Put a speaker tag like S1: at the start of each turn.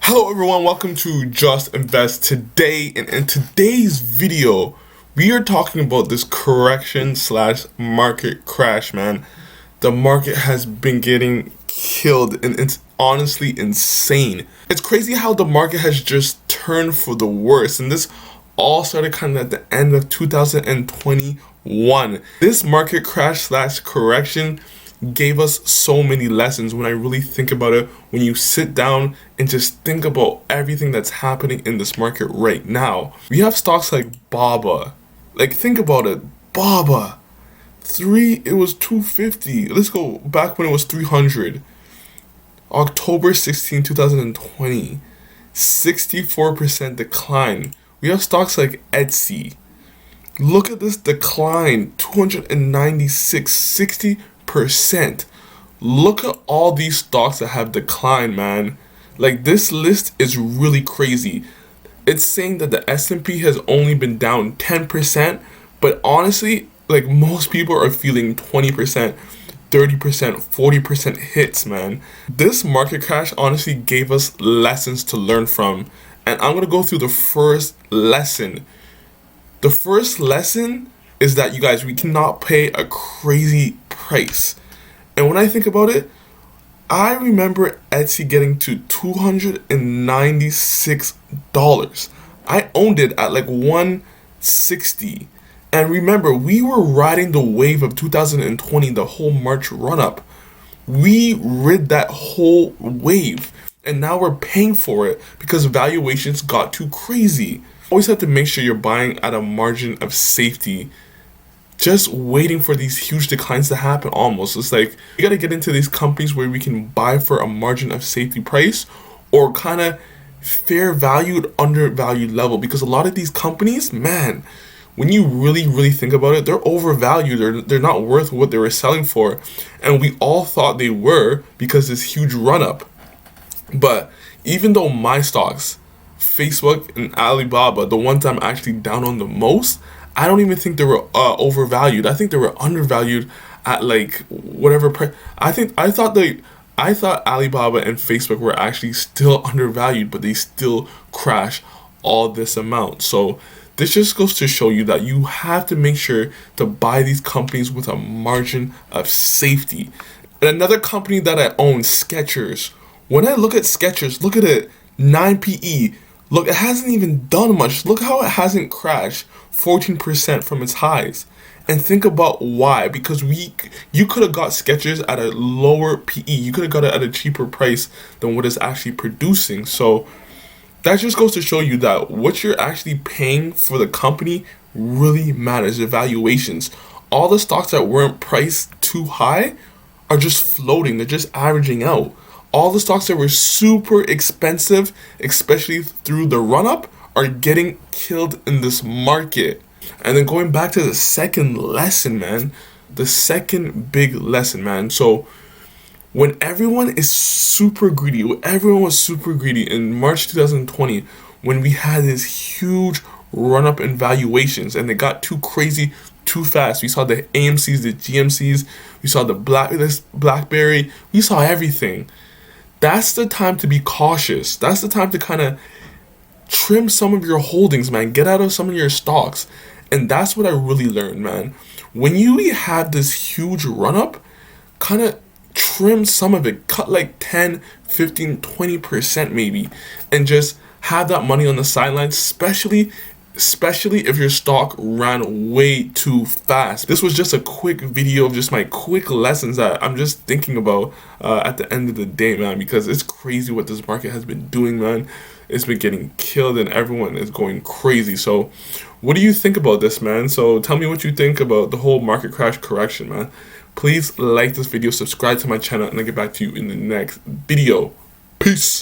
S1: Hello everyone, welcome to Just Invest Today, and in today's video we are talking about this correction slash market crash, man. The market has been getting killed and it's honestly insane. It's crazy how the market has just turned for the worse, and this all started kind of at the end of 2021. This market crash slash correction gave us so many lessons when I really think about it. When you sit down and just think about everything that's happening in this market right now, we have stocks like Baba. Like, think about it. Baba, it was 250. Let's go back when it was 300. October 16, 2020, 64% decline. We have stocks like Etsy. Look at this decline, 296, 60%. Look at all these stocks that have declined, man. Like, this list is really crazy. It's saying that the S&P has only been down 10%, but honestly, like, most people are feeling 20%, 30%, 40% hits, man. This market crash honestly gave us lessons to learn from, and I'm gonna go through the first lesson. The first lesson is that, you guys, we cannot pay a crazy price. And when I think about it, I remember Etsy getting to $296. I owned it at like $160. And remember, we were riding the wave of 2020, the whole March run up. We rid that whole wave, and now we're paying for it because valuations got too crazy. Always have to make sure you're buying at a margin of safety. Just waiting for these huge declines to happen almost. It's like, you gotta get into these companies where we can buy for a margin of safety price or kind of fair valued, undervalued level. Because a lot of these companies, man, when you really think about it, they're overvalued. They're not worth what they were selling for. And we all thought they were because this huge run up. But even though my stocks, Facebook and Alibaba, the ones I'm actually down on the most, I don't even think they were overvalued. I think they were undervalued at like whatever price. I thought Alibaba and Facebook were actually still undervalued, but they still crashed all this amount. So this just goes to show you that you have to make sure to buy these companies with a margin of safety. And another company that I own, Skechers. When I look at Skechers, look at it, 9 PE. Look, it hasn't even done much. Look how it hasn't crashed 14% from its highs. And think about why. Because you could have got Skechers at a lower PE. You could have got it at a cheaper price than what it's actually producing. So that just goes to show you that what you're actually paying for the company really matters. The valuations. All the stocks that weren't priced too high are just floating. They're just averaging out. All the stocks that were super expensive, especially through the run-up, are getting killed in this market. And then going back to the second lesson, man. The second big lesson, man. So when everyone was super greedy in March 2020, when we had this huge run-up in valuations and they got too crazy too fast. We saw the AMCs, the GMCs, we saw the BlackBerry, we saw everything. That's the time to be cautious. That's the time to kind of trim some of your holdings, man. Get out of some of your stocks. And that's what I really learned, man. When you have this huge run-up, kind of trim some of it. Cut like 10, 15, 20% maybe. And just have that money on the sidelines, especially if your stock ran way too fast. This was just a quick video of just my quick lessons that I'm just thinking about at the end of the day, man, because it's crazy what this market has been doing, man. It's been getting killed and everyone is going crazy. So what do you think about this, man? So tell me what you think about the whole market crash correction, man. Please like this video, subscribe to my channel, and I'll get back to you in the next video. Peace.